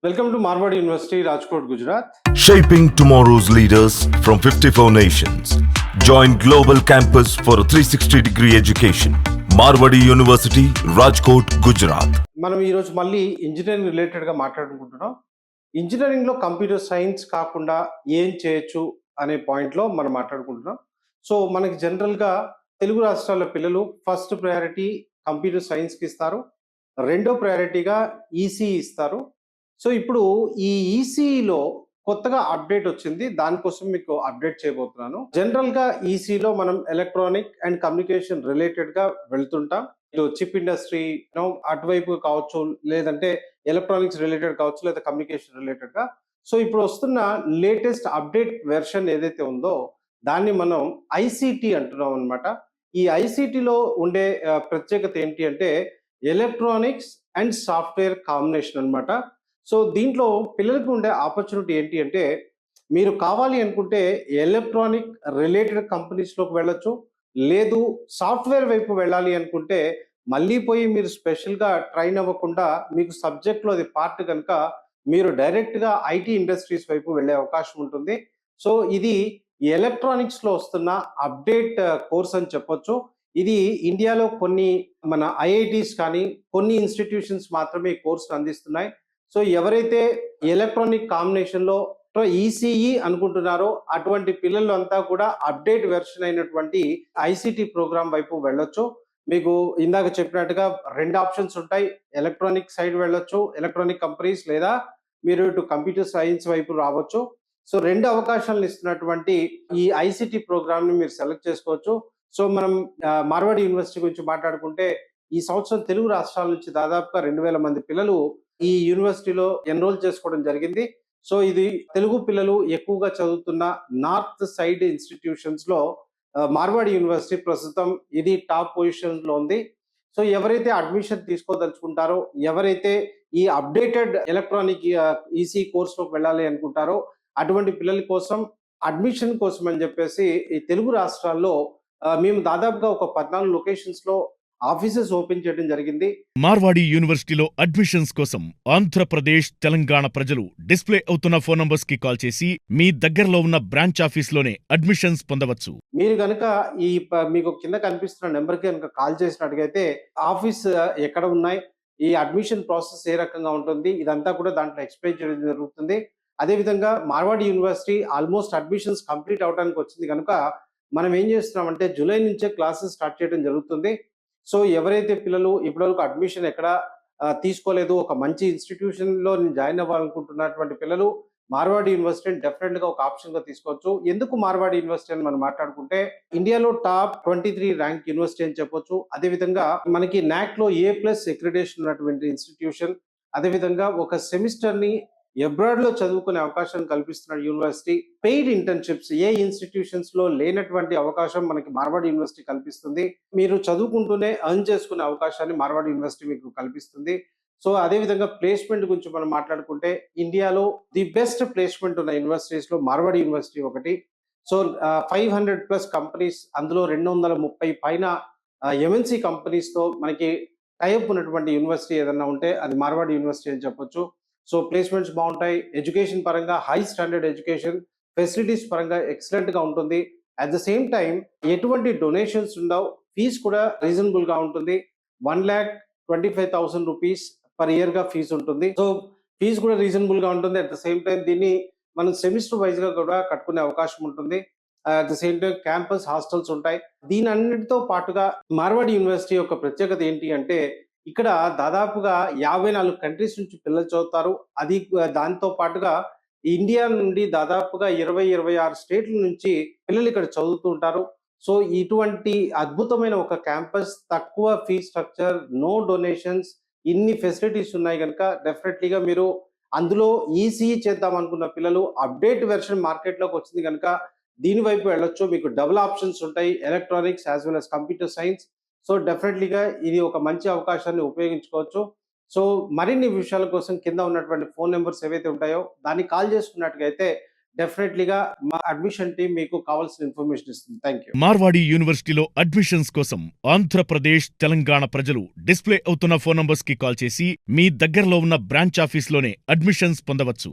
Welcome to Marward University, Rajkot, Gujarat. Shaping tomorrow's leaders from 54 nations. Join Global Campus for a 360-degree education. Marwadi University, Rajkot, Gujarat. మనం ఈరోజు మళ్ళీ engineering రిలేటెడ్గా మాట్లాడుకుంటున్నాం. ఇంజనీరింగ్లో computer science కాకుండా ఏం చేయొచ్చు అనే పాయింట్లో మనం మాట్లాడుకుంటున్నాం. సో మనకి జనరల్గా తెలుగు రాష్ట్రాల పిల్లలు ఫస్ట్ ప్రయారిటీ కంప్యూటర్ సైన్స్కి ఇస్తారు, రెండో ప్రయారిటీగా ఈసీ ఇస్తారు. సో ఇప్పుడు ఈ ఈసీలో కొత్తగా అప్డేట్ వచ్చింది, దానికోసం మీకు అప్డేట్ చేయబోతున్నాను. జనరల్ గా ఈసీలో మనం ఎలక్ట్రానిక్ అండ్ కమ్యూనికేషన్ రిలేటెడ్ గా వెళ్తుంటాం. ఇటు చిప్ ఇండస్ట్రీ అటువైపు కావచ్చు, లేదంటే ఎలక్ట్రానిక్స్ రిలేటెడ్ కావచ్చు, లేదా కమ్యూనికేషన్ రిలేటెడ్ గా. సో ఇప్పుడు వస్తున్న లేటెస్ట్ అప్డేట్ వెర్షన్ ఏదైతే ఉందో దాన్ని మనం ఐసిటి అంటున్నాం అనమాట. ఈ ఐసిటిలో ఉండే ప్రత్యేకత ఏంటి అంటే ఎలక్ట్రానిక్స్ అండ్ సాఫ్ట్వేర్ కాంబినేషన్ అనమాట. సో దీంట్లో పిల్లలకు ఉండే ఆపర్చునిటీ ఏంటి అంటే, మీరు కావాలి అనుకుంటే ఎలక్ట్రానిక్ రిలేటెడ్ కంపెనీస్లోకి వెళ్ళొచ్చు, లేదు సాఫ్ట్వేర్ వైపు వెళ్ళాలి అనుకుంటే మళ్ళీ పోయి మీరు స్పెషల్గా ట్రైన్ అవ్వకుండా మీకు సబ్జెక్ట్లో అది పార్ట్ కనుక మీరు డైరెక్ట్గా ఐటీ ఇండస్ట్రీస్ వైపు వెళ్ళే అవకాశం ఉంటుంది. సో ఇది ఎలక్ట్రానిక్స్లో వస్తున్న అప్డేట్ కోర్స్ అని చెప్పొచ్చు. ఇది ఇండియాలో కొన్ని మన ఐఐటీస్ కానీ కొన్ని ఇన్స్టిట్యూషన్స్ మాత్రమే ఈ కోర్సును అందిస్తున్నాయి. సో ఎవరైతే ఎలక్ట్రానిక్ కాంబినేషన్లో ఈసీఈ అనుకుంటున్నారో అటువంటి పిల్లలు అంతా కూడా అప్డేట్ వెర్షన్ అయినటువంటి ఐసిటి ప్రోగ్రామ్ వైపు వెళ్ళొచ్చు. మీకు ఇందాక చెప్పినట్టుగా రెండు ఆప్షన్స్ ఉంటాయి. ఎలక్ట్రానిక్ సైడ్ వెళ్ళొచ్చు, ఎలక్ట్రానిక్ కంపెనీస్, లేదా మీరు ఇటు కంప్యూటర్ సైన్స్ వైపు రావచ్చు. సో రెండు అవకాశాలను ఇస్తున్నటువంటి ఈ ఐసిటి ప్రోగ్రామ్ ని మీరు సెలెక్ట్ చేసుకోవచ్చు. సో మనం మార్వాడి యూనివర్సిటీ గురించి మాట్లాడుకుంటే ఈ సంవత్సరం తెలుగు రాష్ట్రాల నుంచి దాదాపుగా 2000 మంది పిల్లలు ఈ యూనివర్సిటీలో ఎన్రోల్ చేసుకోవడం జరిగింది. సో ఇది తెలుగు పిల్లలు ఎక్కువగా చదువుతున్న నార్త్ సైడ్ ఇన్స్టిట్యూషన్స్ లో మార్వాడి యూనివర్సిటీ ప్రస్తుతం ఇది టాప్ పొజిషన్ లో ఉంది. సో ఎవరైతే అడ్మిషన్ తీసుకోదలుచుకుంటారో, ఎవరైతే ఈ అప్డేటెడ్ ఎలక్ట్రానిక్ ఈసీ కోర్సులోకి వెళ్ళాలి అనుకుంటారో అటువంటి పిల్లల కోసం అడ్మిషన్ కోసం అని చెప్పేసి ఈ తెలుగు రాష్ట్రాల్లో మేము దాదాపుగా ఒక 14 లొకేషన్స్ లో ఆఫీసెస్ ఓపెన్ చేయడం జరిగింది. మార్వాడి యూనివర్సిటీలో అడ్మిషన్స్ కోసం ఆంధ్రప్రదేశ్, తెలంగాణ ప్రజలు డిస్ప్లే అవుతున్న ఫోన్ నంబర్స్ కి కాల్ చేసి మీ దగ్గరలో ఉన్న బ్రాంచ్ ఆఫీస్ లోనే అడ్మిషన్స్ పొందవచ్చు. మీరు కనుక ఈ మీకు కింద కనిపిస్తున్న నెంబర్ కి కనుక కాల్ చేసినట్టుగైతే ఆఫీస్ ఎక్కడ ఉన్నాయి, ఈ అడ్మిషన్ ప్రాసెస్ ఏ రకంగా ఉంటుంది, ఇదంతా కూడా దాంట్లో ఎక్స్ప్లెయిన్ చేయడం జరుగుతుంది. అదేవిధంగా Marwadi university almost admissions complete అవడానికి వచ్చింది కనుక మనం ఏం చేస్తున్నామంటే జూలై నుంచే క్లాసెస్ స్టార్ట్ చేయడం జరుగుతుంది. సో ఎవరైతే పిల్లలు ఇప్పటివరకు అడ్మిషన్ ఎక్కడ తీసుకోలేదు, ఒక మంచి ఇన్స్టిట్యూషన్ లో జాయిన్ అవ్వాలనుకుంటున్నటువంటి పిల్లలు మార్వాడి యూనివర్సిటీని డెఫినెట్ గా ఒక ఆప్షన్ గా తీసుకోవచ్చు. ఎందుకు మార్వాడి యూనివర్సిటీ అని మనం మాట్లాడుకుంటే ఇండియాలో టాప్ 23 ర్యాంక్ యూనివర్సిటీ అని చెప్పొచ్చు. అదేవిధంగా మనకి నాక్ లో A+ అక్రిడిటేషన్ ఉన్నటువంటి ఇన్స్టిట్యూషన్. అదేవిధంగా ఒక సెమిస్టర్ ని అబ్రాడ్ లో చదువుకునే అవకాశం కల్పిస్తున్న యూనివర్సిటీ. పెయిడ్ ఇంటర్న్షిప్స్ ఏ ఇన్స్టిట్యూషన్స్ లో లేనటువంటి అవకాశం మనకి మార్వాడి యూనివర్సిటీ కల్పిస్తుంది. మీరు చదువుకుంటూనే ఎర్న్ చేసుకునే అవకాశాన్ని మార్వాడి యూనివర్సిటీ మీకు కల్పిస్తుంది. సో అదేవిధంగా ప్లేస్మెంట్ గురించి మనం మాట్లాడుకుంటే ఇండియాలో ది బెస్ట్ ప్లేస్మెంట్ ఉన్న యూనివర్సిటీస్ లో మార్వాడి యూనివర్సిటీ ఒకటి. సో 500+ కంపెనీస్, అందులో 230 పైన ఎంఎన్సి కంపెనీస్ తో మనకి టైప్ ఉన్నటువంటి యూనివర్సిటీ ఏదన్నా ఉంటే అది మార్వాడి యూనివర్సిటీ అని చెప్పొచ్చు. సో ప్లేస్మెంట్స్ బాగుంటాయి, ఎడ్యుకేషన్ పరంగా హై స్టాండర్డ్ ఎడ్యుకేషన్, ఫెసిలిటీస్ పరంగా ఎక్సలెంట్ గా ఉంటుంది. అట్ ద సేమ్ టైం ఎటువంటి డొనేషన్స్ ఉండవు, ఫీజ్ కూడా రీజనబుల్ గా ఉంటుంది. 1,25,000 రూపీస్ పర్ ఇయర్ గా ఫీజు ఉంటుంది. సో ఫీజు కూడా రీజనబుల్ గా ఉంటుంది. అట్ ద సేమ్ టైం దీన్ని మనం సెమిస్టర్ వైజ్ గా కూడా కట్టుకునే అవకాశం ఉంటుంది. At the same time campus hostels ఉంటాయి. దీని అన్నిటితో పాటుగా మార్వాడి యూనివర్సిటీ యొక్క ప్రత్యేకత ఏంటి అంటే ఇక్కడ దాదాపుగా 54 కంట్రీస్ నుంచి పిల్లలు చదువుతారు. అది దాంతో పాటుగా ఇండియా నుండి దాదాపుగా 20-26 స్టేట్ల నుంచి పిల్లలు ఇక్కడ చదువుతూ ఉంటారు. సో ఇటువంటి అద్భుతమైన ఒక క్యాంపస్, తక్కువ ఫీ స్ట్రక్చర్, నో డొనేషన్స్, ఇన్ని ఫెసిలిటీస్ ఉన్నాయి కనుక డెఫినెట్లీగా మీరు అందులో ఈసీ చేద్దాం అనుకున్న పిల్లలు అప్డేట్ వెర్షన్ మార్కెట్లోకి వచ్చింది కనుక దీని వైపు వెళ్ళొచ్చు. మీకు డబుల్ ఆప్షన్స్ ఉంటాయి, electronics as well as computer science. So డెఫినెట్లీగా ఇది ఒక మంచి అవకాశాన్ని ఉపయోగించుకోవచ్చు. సో మరిన్ని విషయాల కోసం కింద ఉన్నటువంటి ఫోన్ నెంబర్స్ ఏవైతే ఉంటాయో దాన్ని కాల్ చేసుకున్నట్టుగా అయితే డెఫినెట్లీగా మా అడ్మిషన్ టీం మీకు కావాల్సిన ఇన్ఫర్మేషన్ ఇస్తుంది. Thank you. మార్వాడి యూనివర్సిటీలో అడ్మిషన్స్ కోసం ఆంధ్రప్రదేశ్, తెలంగాణ ప్రజలు డిస్ప్లే అవుతున్న ఫోన్ నంబర్స్ కి కాల్ చేసి మీ దగ్గరలో ఉన్న బ్రాంచ్ ఆఫీస్లోనే అడ్మిషన్స్ పొందవచ్చు.